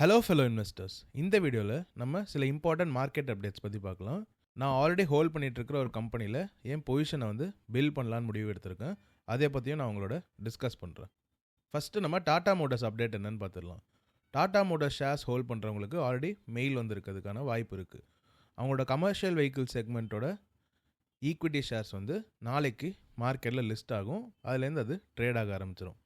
Hello fellow investors. இந்த வீடியோவில் நம்ம சில இம்பார்ட்டன்ட் மார்க்கெட் அப்டேட்ஸ் பற்றி பார்க்கலாம். நான் ஆல்ரெடி ஹோல்ட் பண்ணிட்டு இருக்கிற ஒரு கம்பெனியில் என் பொசிஷனை வந்து பில் பண்ணலான்னு முடிவு எடுத்திருக்கேன். அதை பற்றியும் நான் உங்களோட டிஸ்கஸ் பண்ணுறேன். ஃபஸ்ட்டு நம்ம டாடா மோட்டர்ஸ் அப்டேட் என்னன்னு பார்த்துடலாம். டாடா மோட்டர்ஸ் ஷேர்ஸ் ஹோல்ட் பண்ணுறவங்களுக்கு ஆல்ரெடி மெயில் வந்திருக்கிறதுக்கான வாய்ப்பு இருக்குது. அவங்களோட கமர்ஷியல் வெஹிக்கிள் செக்மெண்ட்டோட ஈக்விட்டி ஷேர்ஸ் வந்து நாளைக்கு மார்க்கெட்டில் லிஸ்ட் ஆகும். அதுலேருந்து அது ட்ரேட் ஆக ஆரம்பிச்சிடும்.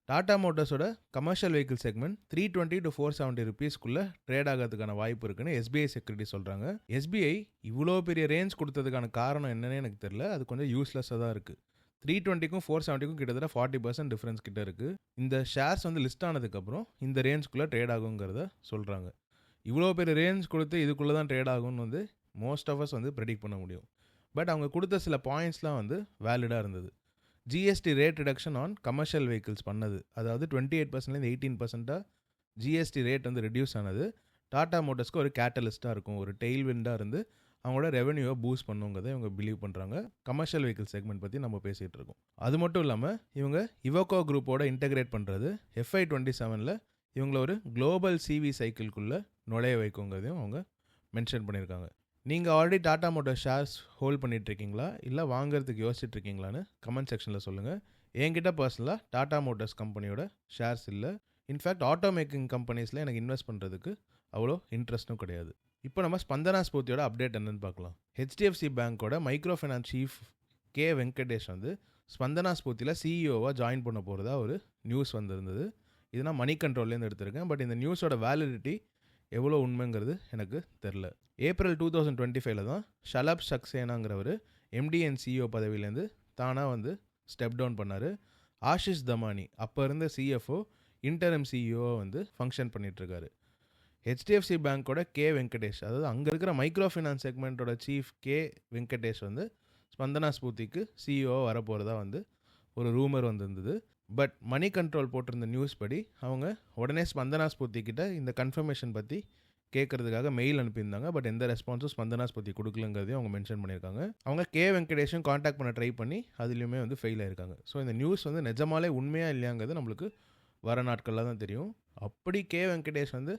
டாடா மோட்டர்ஸோட கமர்ஷியல் வெஹிக்கிள் செக்மெண்ட் 320 to 470 ருபீஸ்க்குள்ளே ட்ரேட் ஆகிறதுக்கான வாய்ப்பு இருக்குன்னு எஸ்பிஐ செக்யூரிட்டி சொல்கிறாங்க. எஸ்பிஐ இவ்வளோ பெரிய ரேஞ்ச் கொடுத்ததுக்கான காரணம் என்னன்னு எனக்கு தெரியல. அது கொஞ்சம் யூஸ்லெஸ்ஸாக தான் இருக்குது. 320க்கும் 470க்கும் கிட்டத்தட்ட 40% டிஃப்ரென்ஸ் கிட்ட இருக்குது. இந்த ஷேர்ஸ் வந்து லிஸ்ட் ஆனதுக்கப்புறம் இந்த ரேஞ்சுக்குள்ளே ட்ரேட் ஆகுங்கிறத சொல்கிறாங்க. இவ்வளோ பெரிய ரேஞ்ச் கொடுத்து இதுக்குள்ளே தான் ட்ரேட் ஆகும்னு வந்து மோஸ்ட் ஆஃப் அஸ் வந்து ப்ரெடிக்ட் பண்ண முடியும். பட் அவங்க கொடுத்த சில பாயிண்ட்ஸ்லாம் வந்து வேலிடாக இருந்தது. GST rate reduction on commercial vehicles பண்ணது, அதாவது 28%லேருந்து 18% ஜிஎஸ்டி ரேட் வந்து ரெடியூஸ் ஆனது டாடா மோட்டர்ஸ்க்கு ஒரு கேட்டலிஸ்ட்டாக இருக்கும், ஒரு டெயில் விண்டாக இருந்து அவங்களோட ரெவன்யூவை பூஸ்ட் பண்ணுங்கிறத இவங்க பிலீவ் பண்ணுறாங்க. கமர்ஷியல் வெஹிக்கிள் செக்மெண்ட் பற்றி நம்ம பேசிகிட்டு இருக்கோம். அது மட்டும் இல்லாமல் இவங்க இவோகோ குரூப்போட இன்டெகிரேட் பண்ணுறது FY27 இவங்கள ஒரு குளோபல் சிவி சைக்கிள்குள்ளே நுழைய வைக்குங்கிறதையும் அவங்க மென்ஷன் பண்ணியிருக்காங்க. நீங்கள் already Tata Motors shares hold பண்ணிகிட்ருக்கீங்களா, இல்லை வாங்குறதுக்கு யோசிச்சுட்ருக்கீங்களான்னு கமெண்ட் செக்ஷனில் சொல்லுங்கள். என்கிட்ட பர்சனலாக டாடா மோட்டர்ஸ் கம்பெனியோட ஷேர்ஸ் இல்லை. இன்ஃபேக்ட் ஆட்டோ மேக்கிங் கம்பெனிஸில் எனக்கு இன்வெஸ்ட் பண்ணுறதுக்கு அவ்வளோ இன்ட்ரெஸ்ட்டும் கிடையாது. இப்போ நம்ம ஸ்பந்தனா ஸ்பூர்த்தியோட அப்டேட் என்னன்னு பார்க்கலாம். HDFC பேங்க்கோட micro finance chief K Venkatesh வந்து ஸ்பந்தனா ஸ்பூர்த்தியில் சிஇஓவாக ஜாயின் பண்ண போகிறதா ஒரு நியூஸ் வந்திருந்தது. இது நான் மணி கண்ட்ரோல்லேருந்து எடுத்திருக்கேன். பட் இந்த நியூஸோட வேலிடிட்டி எவ்வளோ உண்மைங்கிறது எனக்கு தெரில. ஏப்ரல் 2025 தான் ஷலப் சக்சேனாங்கிறவர் MD and CEO பதவியிலேருந்து தானாக வந்து ஸ்டெப் டவுன் பண்ணார். ஆஷிஷ் தமானி அப்போ இருந்த CFO இன்டரம் CEO வந்து ஃபங்க்ஷன் பண்ணிகிட்ருக்காரு. HDFC பேங்க்கோட கே வெங்கடேஷ், அதாவது அங்கே இருக்கிற மைக்ரோ ஃபைனான்ஸ் செக்மெண்ட்டோட சீஃப் கே வெங்கடேஷ் வந்து ஸ்பந்தனா ஸ்பூர்த்திக்கு CEO வரப்போகிறதா வந்து ஒரு ரூமர் வந்திருந்தது. பட் மணி கண்ட்ரோல் போட்டிருந்த நியூஸ் படி அவங்க உடனே ஸ்பந்தனா ஸ்பூர்த்தி கிட்ட இந்த கன்ஃபர்மேஷன் பற்றி கேட்கறதுக்காக மெயில் அனுப்பியிருந்தாங்க. பட் எந்த ரெஸ்பான்ஸும் ஸ்பந்தனா ஸ்பூர்த்தி கொடுக்கலங்கிறதையும் அவங்க மென்ஷன் பண்ணியிருக்காங்க. அவங்க கே வெங்கடேஷும் காண்டாக்ட் பண்ண ட்ரை பண்ணி அதுலேயுமே வந்து ஃபெயில் ஆயிருக்காங்க. ஸோ இந்த நியூஸ் வந்து நிஜமாலே உண்மையாக இல்லையாங்கிறது நம்மளுக்கு வர நாட்களில் தான் தெரியும். அப்படி கே வெங்கடேஷ் வந்து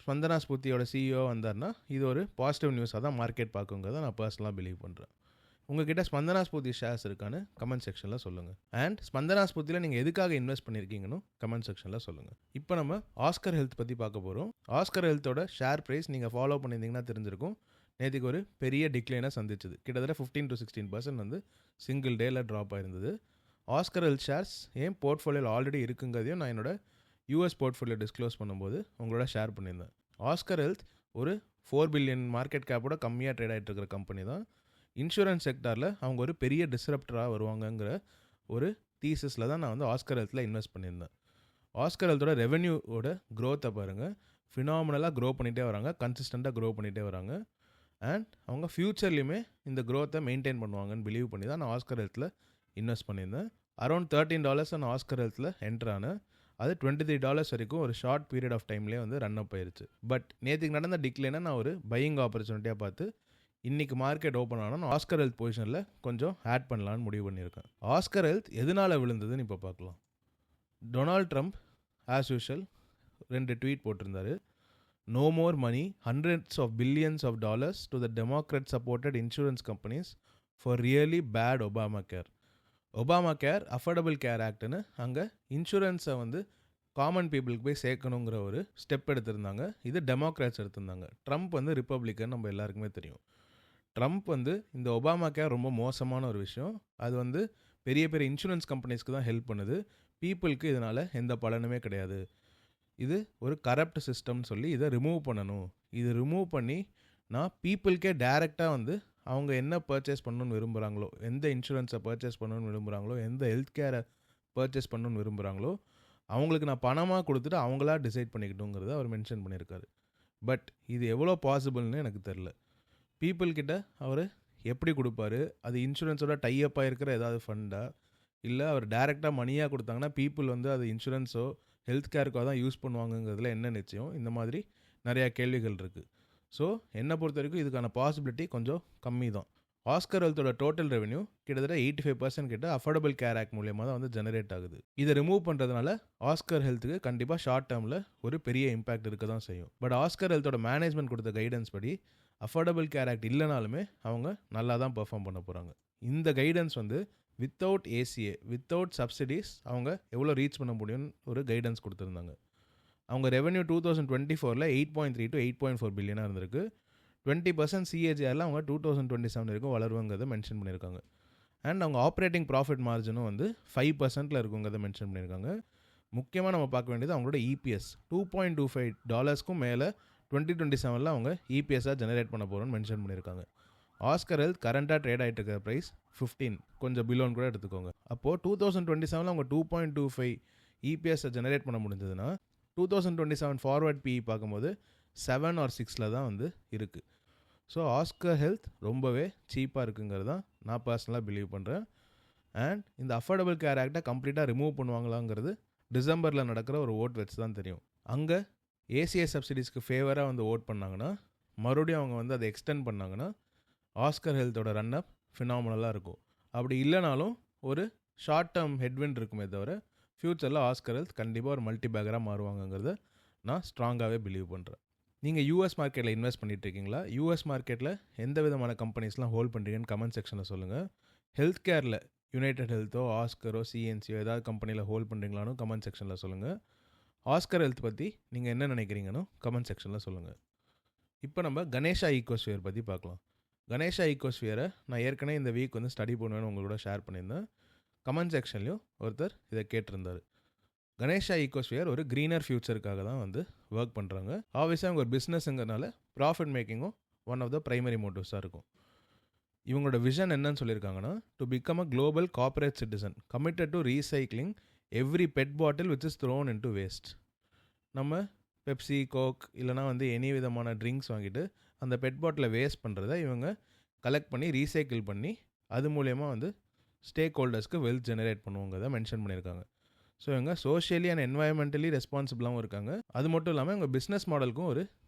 ஸ்பந்தனா ஸ்பூர்த்தியோட CEO வந்தார்னா இது ஒரு பாசிட்டிவ் நியூஸாக தான் மார்க்கெட் பார்க்குங்கிறத நான் பர்சனலாக பிலீவ் பண்ணுறேன். உங்ககிட்ட ஸ்பந்தனா ஸ்பூர்த்தி ஷேர்ஸ் இருக்கான்னு கமெண்ட் செக்ஷனில் சொல்லுங்கள். அண்ட் ஸ்பந்தனா ஸ்பூர்த்தியில் நீங்கள் எதுக்காக இன்வெஸ்ட் பண்ணியிருக்கீங்கன்னு கமெண்ட் செக்ஷனில் சொல்லுங்கள். இப்போ நம்ம ஆஸ்கர் ஹெல்த் பற்றி பார்க்க போகிறோம். ஆஸ்கர் ஹெல்த்தோட ஷேர் ப்ரைஸ் நீங்கள் ஃபாலோ பண்ணியிருந்தீங்கன்னா தெரிஞ்சிருக்கும். நேற்றுக்கு ஒரு பெரிய டிக்ளைனை சந்திச்சது. கிட்டத்தட்ட 15 to 16% வந்து சிங்கிள் டேயில் ட்ராப் ஆயிருந்தது. ஆஸ்கர் ஹெல்த் ஷேர்ஸ் ஏன் போர்ட்ஃபோலியோவில் ஆல்ரெடி இருக்குங்கிறதையும் நான் என்னோட US போர்ட்ஃபோலியோ டிஸ்க்ளோஸ் பண்ணும்போது உங்களோட ஷேர் பண்ணியிருந்தேன். ஆஸ்கர் ஹெல்த் ஒரு 4 பில்லியன் மார்க்கெட் கேப்போட கம்மியாக ட்ரேட் ஆகிட்டு இருக்கிற கம்பெனி தான். இன்சூரன்ஸ் செக்டாரில் அவங்க ஒரு பெரிய டிஸ்ரப்டராக வருவாங்கங்கிற ஒரு தீசஸில் தான் நான் வந்து ஆஸ்கர் ஹெல்த்தில் இன்வெஸ்ட் பண்ணியிருந்தேன். ஆஸ்கர் ஹெல்த்தோட ரெவென்யூவோட க்ரோத்தை பாருங்கள், ஃபினாமினலாக க்ரோ பண்ணிகிட்டே வராங்க, கன்சிஸ்டண்ட்டாக க்ரோ பண்ணிகிட்டே வராங்க. அண்ட் அவங்க ஃப்யூச்சர்லேயுமே இந்த க்ரோத்தை மெயின்டைன் பண்ணுவாங்கன்னு பிலீவ் பண்ணி தான் நான் ஆஸ்கர் ஹெல்த்தில் இன்வெஸ்ட் பண்ணியிருந்தேன். அரௌண்ட் $13 நான் ஆஸ்கர் ஹெல்த்தில் என்ட்ரு ஆனேன். அது $23 வரைக்கும் ஒரு ஷார்ட் பீரியட் ஆஃப் டைம்லேயே வந்து ரன் அப் ஆயிருச்சு. பட் நேற்றுக்கு நடந்த டிக்ளைனை நான் ஒரு பையிங் ஆப்பர்ச்சுனிட்டியாக பார்த்து இன்றைக்கி மார்க்கெட் ஓப்பன் ஆனால் ஆஸ்கர் ஹெல்த் பொசிஷனில் கொஞ்சம் ஆட் பண்ணலான்னு முடிவு பண்ணியிருக்கேன். ஆஸ்கர் ஹெல்த் எதனால் விழுந்ததுன்னு இப்போ பார்க்கலாம். Donald Trump as usual 2 tweet போட்டிருந்தாரு. No more money, hundreds of billions of dollars to the Democrat supported insurance companies for really bad Obamacare. Obamacare affordable care ஆக்ட்னு அங்கே இன்சூரன்ஸை வந்து காமன் பீப்புளுக்கு போய் சேர்க்கணுங்கிற ஒரு ஸ்டெப் எடுத்திருந்தாங்க. இது டெமோக்ராட்ஸ் எடுத்திருந்தாங்க. ட்ரம்ப் வந்து ரிப்பப்ளிக்கன், நம்ம எல்லாருக்குமே தெரியும். ட்ரம்ப் வந்து இந்த ஒபாமா கேர் ரொம்ப மோசமான ஒரு விஷயம். அது வந்து பெரிய பெரிய இன்சூரன்ஸ் கம்பெனிஸ்க்கு தான் ஹெல்ப் பண்ணுது. பீப்புளுக்கு இதனால் எந்த பலனுமே கிடையாது. இது ஒரு கரப்ட் சிஸ்டம்னு சொல்லி இதை ரிமூவ் பண்ணணும். இது ரிமூவ் பண்ணி நான் பீப்புளுக்கே டைரெக்டாக வந்து அவங்க என்ன பர்ச்சேஸ் பண்ணணுன்னு விரும்புகிறாங்களோ, எந்த இன்சூரன்ஸை பர்ச்சேஸ் பண்ணணுன்னு விரும்புகிறாங்களோ, எந்த ஹெல்த் கேரை பர்ச்சேஸ் பண்ணணுன்னு விரும்புகிறாங்களோ அவங்களுக்கு நான் பணமாக கொடுத்துட்டு அவங்களா டிசைட் பண்ணிக்கிட்டோங்கிறத அவர் மென்ஷன் பண்ணியிருக்காரு. பட் இது எவ்வளோ பாசிபிள்னு எனக்கு தெரில. பீப்புள்கிட்ட அவர் எப்படி கொடுப்பாரு? அது இன்சூரன்ஸோட டைஅப்பாக இருக்கிற ஏதாவது ஃபண்டா, இல்லை அவர் டைரெக்டாக மணியாக கொடுத்தாங்கன்னா பீப்புள் வந்து அது இன்சூரன்ஸோ ஹெல்த் கேருக்கோ தான் யூஸ் பண்ணுவாங்கங்கிறதுல என்ன நிச்சயம்? இந்த மாதிரி நிறையா கேள்விகள் இருக்குது. ஸோ என்னை பொறுத்த வரைக்கும் இதுக்கான பாசிபிலிட்டி கொஞ்சம் கம்மி தான். ஆஸ்கர் ஹெல்த்தோட டோட்டல் ரெவன்யூ கிட்டத்தட்ட 85% கிட்ட அஃபோர்டபுள் கேர் ஆக்ட் மூலியமாக தான் வந்து ஜெனரேட் ஆகுது. இதை ரிமூவ் பண்ணுறதுனால ஆஸ்கர் ஹெல்த்துக்கு கண்டிப்பாக ஷார்ட் டேர்மில் ஒரு பெரிய இம்பாக்ட் இருக்க தான் செய்யும். பட் ஆஸ்கர் ஹெல்த்தோட மேனேஜ்மெண்ட் கொடுத்த கைடன்ஸ் படி அஃபோர்டபுள் கேர் ஆக்ட் இல்லைனாலுமே அவங்க நல்லா தான் பெர்ஃபார்ம் பண்ண போகிறாங்க. இந்த கைடன்ஸ் வந்து வித்தவுட் ஏசிஏ வித்தவுட் சப்சிடிஸ் அவங்க எவ்வளோ ரீச் பண்ண முடியும்னு ஒரு கைடன்ஸ் கொடுத்துருந்தாங்க. அவங்க ரெவன்யூ 2024 8.3 to 8.4 பில்லியனாக இருந்திருக்கு. 20% சிஏஜிஆரில் அவங்க 2027 வரைக்கும் வளருவாங்கிறத மென்ஷன் பண்ணியிருக்காங்க. அண்ட் அவங்க ஆப்ரேட்டிங் ப்ராஃபிட் மார்ஜினும் வந்து 5% இருக்குங்கிறத மென்ஷன் பண்ணியிருக்காங்க. முக்கியமாக நம்ம பார்க்க வேண்டியது அவங்களோட இபிஎஸ் $2.25 மேலே 2027 அவங்க இபிஎஸ்ஸாக ஜெனரேட் பண்ண போகிறோன்னு மென்ஷன் பண்ணியிருக்காங்க. ஆஸ்கர் ஹெல்த் கரண்ட்டாக ட்ரேட் ஆகிட்டு இருக்கிற ப்ரைஸ் 15, கொஞ்சம் பிலோன்னு கூட எடுத்துக்கோங்க. அப்போது 2027 அவங்க 2.25 இபிஎஸ்ஸை ஜெனரேட் பண்ண முடிஞ்சதுன்னா 2027 ஃபார்வர்ட் பிஇ பார்க்கும்போது 7 or 6 தான் வந்து இருக்குது. ஸோ ஆஸ்கர் ஹெல்த் ரொம்பவே சீப்பாக இருக்குங்கிறது தான் நான் பர்சனலாக பிலீவ் பண்ணுறேன். அண்ட் இந்த அஃபோர்டபுள் கேர் ஆக்டை கம்ப்ளீட்டாக ரிமூவ் பண்ணுவாங்களாங்கிறது டிசம்பரில் நடக்கிற ஒரு ஓட் வச்சு தான் தெரியும். அங்கே ஏசிஏ சப்சிடிஸ்க்கு ஃபேவராக வந்து ஓட் பண்ணாங்கன்னா மறுபடியும் அவங்க வந்து அதை எக்ஸ்டெண்ட் பண்ணாங்கன்னா ஆஸ்கர் ஹெல்த்தோட ரன் அப் ஃபினாமினலாக இருக்கும். அப்படி இல்லைனாலும் ஒரு ஷார்ட் டேர்ம் ஹெட்விண்ட் இருக்குமே தவிர ஃப்யூச்சரில் ஆஸ்கர் ஹெல்த் கண்டிப்பாக ஒரு மல்டி பேக்கராக மாறுவாங்கங்கிறத நான் ஸ்ட்ராங்காகவே பிலீவ் பண்ணுறேன். நீங்கள் யூஎஸ் மார்க்கெட்டில் இன்வெஸ்ட் பண்ணிட்டு இருக்கீங்களா? யூஎஸ் மார்க்கெட்டில் எந்த விதமான கம்பெனிஸ்லாம் ஹோல்ட் பண்ணுறீங்கன்னு கமெண்ட் செக்ஷனில் சொல்லுங்கள். ஹெல்த் கேரில் யுனைடெட் ஹெல்த்தோ ஆஸ்கரோ சிஎன்சியோ ஏதாவது கம்பெனியில் ஹோல்ட் பண்ணுறீங்களான்னு கமெண்ட் செக்ஷனில் சொல்லுங்கள். ஆஸ்கர் ஹெல்த் பற்றி நீங்கள் என்ன நினைக்கிறீங்கன்னு கமெண்ட் செக்ஷனில் சொல்லுங்கள். இப்போ நம்ம கணேஷா ஈகோஸ்பியர் பற்றி பார்க்கலாம். கணேஷா ஈகோஸ்பியரை நான் ஏற்கனவே இந்த வீக் வந்து ஸ்டடி பண்ணுவேன்னு உங்களோட ஷேர் பண்ணியிருந்தேன். கமெண்ட் செக்ஷன்லையும் ஒருத்தர் இதை கேட்டிருந்தார். கணேஷா ஈகோஸ்பியர் ஒரு க்ரீனர் ஃபியூச்சருக்காக தான் வந்து ஒர்க் பண்ணுறாங்க. ஆப்வியஸாக அவங்க ஒரு பிஸ்னஸ்ங்கிறனால ப்ராஃபிட் மேக்கிங்கும் ஒன் ஆஃப் த ப்ரைமரி மோட்டிவ்ஸாக இருக்கும். இவங்களோட விஷன் என்னன்னு சொல்லியிருக்காங்கன்னா, to become a global corporate citizen committed to recycling every PET bottle which is thrown into waste. நம்ம பெப்சி கோக் இல்லைனா வந்து எனி விதமான ட்ரிங்க்ஸ் வாங்கிட்டு அந்த பெட் பாட்டிலை வேஸ்ட் பண்ணுறத இவங்க கலெக்ட் பண்ணி ரீசைக்கிள் பண்ணி அது மூலயமா வந்து ஸ்டேக் ஹோல்டர்ஸ்க்கு வெல்த் ஜெனரேட் பண்ணுவோங்கிறத மென்ஷன் பண்ணியிருக்காங்க. ஸோ இவங்க சோஷியலி அண்ட் என்வாயன்மெண்டலி ரெஸ்பான்சிபிளாகவும் இருக்காங்க. அது மட்டும் இல்லாமல் இவங்க பிஸ்னஸ் மாடலுக்கும் ஒரு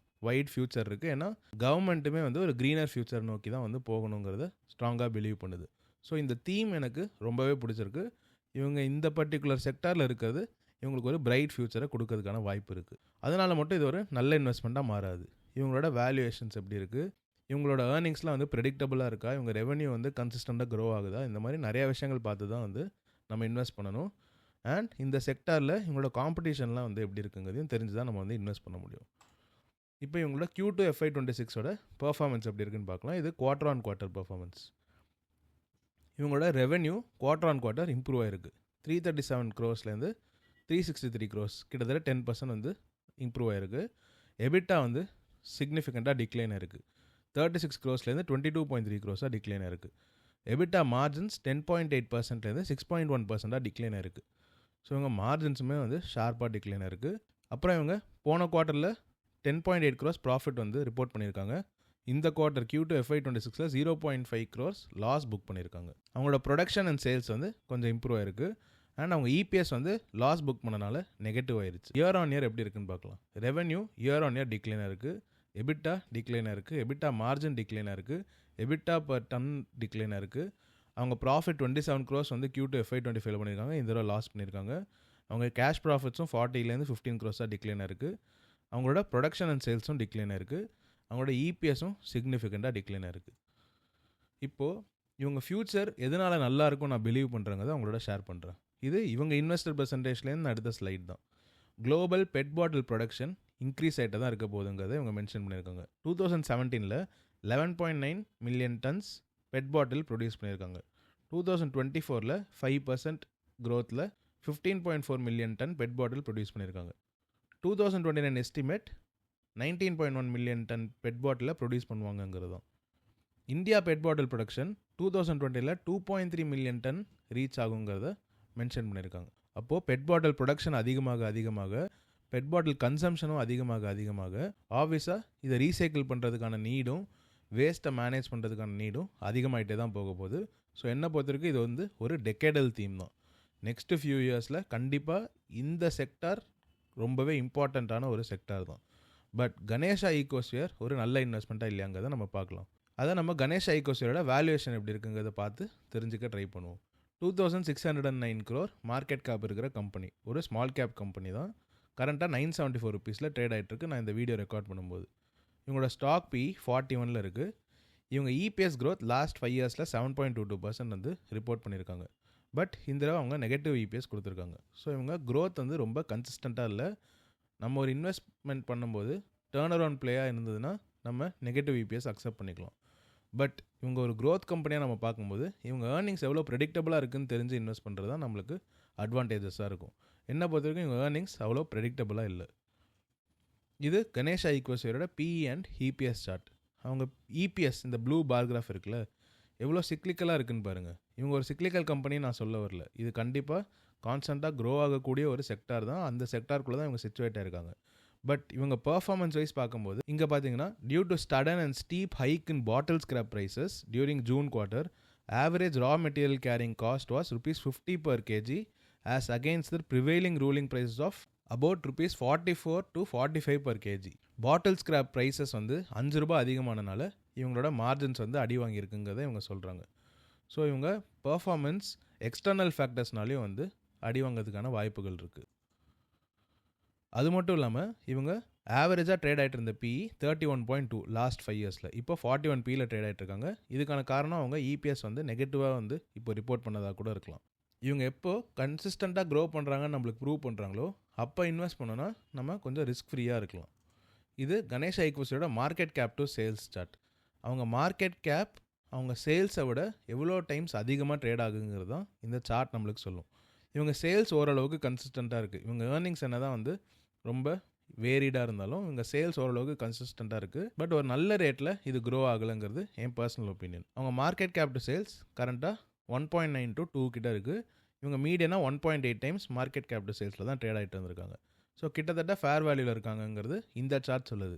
வைட் ஃபியூச்சர் இருக்குது. ஏன்னா கவர்மெண்ட்டுமே வந்து ஒரு க்ரீனர் ஃபியூச்சர் நோக்கி தான் வந்து போகணுங்கிறத ஸ்ட்ராங்காக பிலீவ் பண்ணுது. ஸோ இந்த தீம் எனக்கு ரொம்பவே பிடிச்சிருக்கு. இவங்க இந்த பர்டிகுலர் செக்டாரில் இருக்கிறது இவங்களுக்கு ஒரு பிரைட் ஃபியூச்சரை கொடுக்கறதுக்கான வாய்ப்பு இருக்குது. அதனால் மட்டும் இது ஒரு நல்ல இன்வெஸ்ட்மெண்ட்டாக மாறாது. இவங்களோட வேல்யூவேஷன்ஸ் எப்படி இருக்குது, இவங்களோட ஏர்னிங்ஸ்லாம் வந்து ப்ரெடிக்டபுளாக இருக்கா, இவங்க ரெவன்யூ வந்து கன்சிஸ்டண்ட்டாக க்ரோ ஆகுதா, இந்த மாதிரி நிறையா விஷயங்கள் பார்த்து தான் வந்து நம்ம இன்வெஸ்ட் பண்ணணும். அண்ட் இந்த செக்டாரில் இவங்களோட காம்படிஷன்லாம் வந்து எப்படி இருக்குங்கிறதையும் தெரிஞ்சு தான் நம்ம வந்து இன்வெஸ்ட் பண்ண முடியும். இப்போ இவங்களோட Q2 FY26 பெர்ஃபார்மன்ஸ் எப்படி இருக்குன்னு பார்க்கலாம். இது குவார்டர் ஆன் குவார்ட்டர் பெர்ஃபார்மன்ஸ். இவங்களோட revenue quarter on quarter improve ஆகிருக்கு. 337 crores-லேருந்து 363 crores, கிட்டத்தட்ட 10% வந்து இம்ப்ரூவ் ஆகிருக்கு. எபிட்டா வந்து சிக்னிஃபிகண்ட்டாக டிக்ளைன் ஆகிருக்கு. 36 crores-லேருந்து 22.3 crores டிக்ளைன் ஆகிருக்கு. எபிட்டா மார்ஜின்ஸ் 10.8%லேருந்து 6.1% டிக்ளைன் ஆகிருக்கு. ஸோ இவங்க மார்ஜின்ஸுமே வந்து ஷார்ப்பாக டிக்ளைன் ஆகிருக்கு. அப்புறம் இவங்க போன குவார்ட்டரில் 10.8 crores ப்ராஃபிட் வந்து ரிப்போர்ட் பண்ணியிருக்காங்க. இந்த quarter Q2 FY26 0.5 crores loss book பண்ணியிருக்காங்க. அவங்களோட ப்ரொடக்ஷன் அண்ட் சேல்ஸ் வந்து கொஞ்சம் இம்ப்ரூவ் ஆகிருக்கு. அண்ட் அவங்க இபிஎஸ் வந்து லாஸ் புக் பண்ணனால நெகட்டிவ் ஆயிடுச்சு. இயர் ஆன் இயர் எப்படி இருக்குன்னு பார்க்கலாம். ரெவென்யூ இயர் ஆன் இயர் டிக்ளைனாக இருக்குது. எபிட்டா டிக்ளைனாக இருக்குது. எபிட்டா மார்ஜின் டிக்ளைனாக இருக்குது. எபிட்டா பர் டன் டிக்ளைனாக இருக்குது. அவங்க ப்ராஃபிட் 27 crores வந்து Q2 FY25 பண்ணியிருக்காங்க. இந்த தடவை லாஸ் பண்ணியிருக்காங்க. அவங்க கேஷ் ப்ராஃபிட்ஸும் 40லேருந்து 15 crores டிக்ளைனாக இருக்குது. அவங்களோட ப்ரொடக்ஷன் அண்ட் சேல்ஸும் டிக்ளைனாக இருக்குது. அவங்களோட இபிஎஸும் சிக்னிஃபிகண்ட்டாக டிக்ளைனாக இருக்குது. இப்போது இவங்க ஃப்யூச்சர் எதனால் நல்லா இருக்கும் நான் பிலீவ் பண்ணுறேங்கிறத அவங்களோட ஷேர் பண்ணுறேன். இது இவங்க இன்வெஸ்டர் பர்சன்டேஜ்லேருந்து அடுத்த ஸ்லைட் தான். Global bed bottle production increase ஆகிட்டு தான் இருக்க போகுதுங்கிறத இவங்க மென்ஷன் பண்ணியிருக்காங்க. 2017 11.9 million tons PET bottle produce பண்ணியிருக்காங்க. 2024 5% க்ரோத்தில் 15.4 million ton PET bottle produce பண்ணியிருக்காங்க. 2029 எஸ்டிமேட் 19.1 million ton பெட் பாட்டிலை ப்ரொடியூஸ் பண்ணுவாங்கங்கிறது தான். India PET bottle production 2020 2.3 million ton reach ஆகுங்கிறத மென்ஷன் பண்ணியிருக்காங்க. அப்போது பெட் பாட்டில் ப்ரொடக்ஷன் அதிகமாக பெட் பாட்டில் கன்சம்ஷனும் அதிகமாக ஆப்வியஸாக இதை ரீசைக்கிள் பண்ணுறதுக்கான நீடும் வேஸ்ட்டை மேனேஜ் பண்ணுறதுக்கான நீடும் அதிகமாகிட்டே தான் போக போகுது. ஸோ என்னை பொறுத்தவரைக்கும் இது வந்து ஒரு டெக்கேடல் தீம் தான். நெக்ஸ்ட்டு ஃபியூ இயர்ஸில் கண்டிப்பாக இந்த செக்டார் ரொம்பவே இம்பார்ட்டண்ட்டான ஒரு செக்டார் தான். பட் கணேஷா ஈகோஸ்பியர் ஒரு நல்ல இன்வெஸ்ட்மெண்ட்டாக இல்லையாங்கிறத நம்ம பார்க்கலாம். அதை நம்ம கணேஷ் ஐகோசியரோட வேல்யூவேஷன் எப்படி இருக்குங்கிறத பார்த்து தெரிஞ்சுக்க ட்ரை பண்ணுவோம். 2609 crore மார்க்கெட் கேப் இருக்கிற கம்பெனி, ஒரு ஸ்மால் கேப் கம்பெனி தான். கரண்ட்டாக 974 rupeesல ட்ரேட் ஆகிட்டுருக்கு நான் இந்த வீடியோ ரெக்கார்ட் பண்ணும்போது. இவங்களோட ஸ்டாக் பி 41 இருக்குது. இவங்க இபிஎஸ் க்ரோத் லாஸ்ட் 5 இயர்ஸில் 7.22% வந்து ரிப்போர்ட் பண்ணியிருக்காங்க. பட் இந்த தடவை அவங்க நெகட்டிவ் இபிஎஸ் கொடுத்துருக்காங்க. ஸோ இவங்க க்ரோத் வந்து ரொம்ப கன்சிஸ்டண்ட்டாக இல்லை. நம்ம ஒரு இன்வெஸ்ட்மெண்ட் பண்ணும்போது டேர்ன் அரவுண்ட் பிளேயாக இருந்ததுன்னா நம்ம நெகட்டிவ் இபிஎஸ் அக்செப்ட் பண்ணிக்கலாம். பட் இவங்க ஒரு க்ரோத் கம்பெனியாக நம்ம பார்க்கும்போது இவங்க ஏர்னிங்ஸ் எவ்வளோ ப்ரெடிக்டபுளாக இருக்குன்னு தெரிஞ்சு இன்வெஸ்ட் பண்ணுறது தான் நம்மளுக்கு அட்வான்டேஜஸாக இருக்கும். என்ன பொறுத்த வரைக்கும் இவங்க ஏர்னிங்ஸ் அவ்வளோ ப்ரெடிக்டபுளாக இல்லை. இது கணேஷ் ஐகோசியரோட பிஇ அண்ட் இபிஎஸ் சார்ட். அவங்க இபிஎஸ் இந்த ப்ளூ பார் கிராஃப் இருக்குல்ல, எவ்வளோ சிக்லிக்கலாக இருக்குன்னு பாருங்கள். இவங்க ஒரு சிக்லிக்கல் கம்பெனி நான் சொல்ல வரல. இது கண்டிப்பாக கான்ஸ்டண்ட்டாக க்ரோ ஆகக்கூடிய ஒரு செக்டார் தான். அந்த செக்டாருக்குள்ளே தான் இவங்க சிச்சுவேட்டாக இருக்காங்க. பட் இவங்க பர்ஃபார்மன்ஸ் வைஸ் பார்க்கும்போது இங்கே பார்த்தீங்கன்னா due to sudden and steep hike in bottle scrap prices during June quarter, average raw material carrying cost was ₹50 per kg as against the prevailing ruling prices of about ₹44 to ₹45 per kg. Bottle scrap prices வந்து ₹5 அதிகமானனால இவங்களோட margins வந்து அடி வாங்கியிருக்குங்கிறத இவங்க சொல்கிறாங்க. So இவங்க performance external ஃபேக்டர்ஸ்னாலேயும் வந்து அடி வாங்கிறதுக்கான வாய்ப்புகள் இருக்குது. அது மட்டும் இல்லாமல் இவங்க ஆவரேஜாக ட்ரேட் ஆகிட்டு இருந்த பிஇ 31.2 லாஸ்ட் 5 இயர்ஸில் இப்போ 41 பியில் ட்ரேட் ஆகிட்டு இருக்காங்க. இதுக்கான காரணம் அவங்க இபிஎஸ் வந்து நெகட்டிவாக வந்து இப்போ ரிப்போர்ட் பண்ணதாக கூட இருக்கலாம். இவங்க எப்போ கன்சிஸ்டண்ட்டாக க்ரோ பண்ணுறாங்கன்னு நம்மளுக்கு ப்ரூவ் பண்ணுறாங்களோ அப்போ இன்வெஸ்ட் பண்ணோன்னா நம்ம கொஞ்சம் ரிஸ்க் ஃப்ரீயாக இருக்கலாம். இது கணேஷ் ஐகோசியோட market cap to sales chart. அவங்க மார்க்கெட் கேப் அவங்க சேல்ஸை விட எவ்வளோ டைம்ஸ் அதிகமாக ட்ரேட் ஆகுங்கிறது தான் இந்த சார்ட் நம்மளுக்கு சொல்லும். இவங்க சேல்ஸ் ஓரளவுக்கு கன்சிஸ்டண்ட்டாக இருக்குது. இவங்க ஏர்னிங்ஸ் என்ன தான் வந்து ரொம்ப வேரிடாக இருந்தாலும் இவங்க சேல்ஸ் ஓரளவுக்கு கன்சிஸ்டண்ட்டாக இருக்குது. பட் ஒரு நல்ல ரேட்டில் இது க்ரோ ஆகலைங்கிறது என் பர்சனல் ஒப்பீனியன். அவங்க மார்க்கெட் கேப் டு சேல்ஸ் கரண்ட்டாக 1.9 to 2 கிட்ட இருக்குது. இவங்க மீடியனாக 1.8 times மார்க்கெட் கேப் டு சேல்ஸில் தான் ட்ரேட் ஆகிட்டு இருந்திருக்காங்க. ஸோ கிட்டத்தட்ட ஃபேர் வேல்யூவில் இருக்காங்கங்கிறது இந்த சார்ட் சொல்லுது.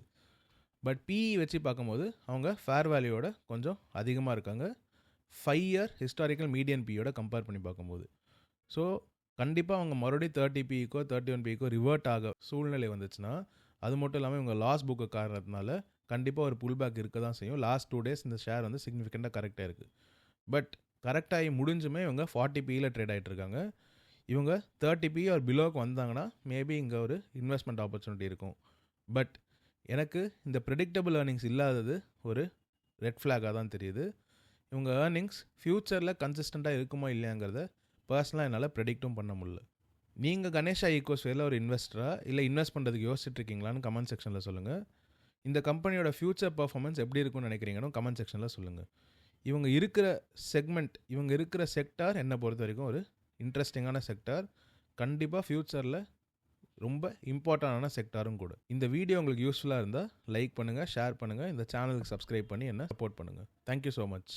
பட் பிஇ வச்சு பார்க்கும்போது அவங்க ஃபேர் வேல்யூவோட கொஞ்சம் அதிகமாக இருக்காங்க 5 year ஹிஸ்டாரிக்கல் மீடியன் பியோட கம்பேர் பண்ணி பார்க்கும்போது. ஸோ கண்டிப்பாக அவங்க மறுபடியும் 30 பிஇக்கோ 31 பிஇக்கோ ரிவர்ட் ஆக சூழ்நிலை வந்துச்சுன்னா, அது மட்டும் இல்லாமல் இவங்க லாஸ் புக்கு காரணத்தினால கண்டிப்பாக ஒரு புல் பேக் இருக்க தான் செய்யும். லாஸ்ட் 2 days இந்த ஷேர் வந்து சிக்னிஃபிகண்ட்டாக கரெக்டாக இருக்குது. பட் கரெக்டாகி முடிஞ்சுமே இவங்க 40 பியில் ட்ரேட் ஆகிட்டு இருக்காங்க. இவங்க 30 பி ஒரு பிலோவுக்கு வந்தாங்கன்னா மேபி இங்கே ஒரு இன்வெஸ்ட்மெண்ட் ஆப்பர்ச்சுனிட்டி இருக்கும். பட் எனக்கு இந்த ப்ரெடிக்டபிள் ஏர்னிங்ஸ் இல்லாதது ஒரு ரெட் ஃப்ளாகாக தான் தெரியுது. இவங்க ஏர்னிங்ஸ் ஃப்யூச்சரில் கன்சிஸ்டண்ட்டாக இருக்குமா இல்லையாங்கிறத பர்சனலாக என்னால் ப்ரெடிக்டும் பண்ண முடியல. நீங்கள் கணேஷா ஈகோஸ்ஃபியரில் ஒரு இன்வெஸ்டராக இல்லை இன்வெஸ்ட் பண்ணுறதுக்கு யோசிச்சுட்டு இருக்கீங்களான்னு கமெண்ட் செக்ஷனில் சொல்லுங்கள். இந்த கம்பெனியோட ஃப்யூச்சர் பர்ஃபார்மன்ஸ் எப்படி இருக்கும்னு நினைக்கிறீங்கன்னு கமெண்ட் செக்ஷனில் சொல்லுங்கள். இவங்க இருக்கிற செக்மெண்ட், இவங்க இருக்கிற செக்டார் என்னை பொறுத்த வரைக்கும் ஒரு இன்ட்ரெஸ்டிங்கான செக்டார். கண்டிப்பாக ஃப்யூச்சரில் ரொம்ப இம்பார்ட்டண்டான செக்டாரும் கூட. இந்த வீடியோ உங்களுக்கு யூஸ்ஃபுல்லாக இருந்தால் லைக் பண்ணுங்கள், ஷேர் பண்ணுங்கள், இந்த சேனலுக்கு சப்ஸ்கிரைப் பண்ணி என்ன சப்போர்ட் பண்ணுங்கள். Thank you so much.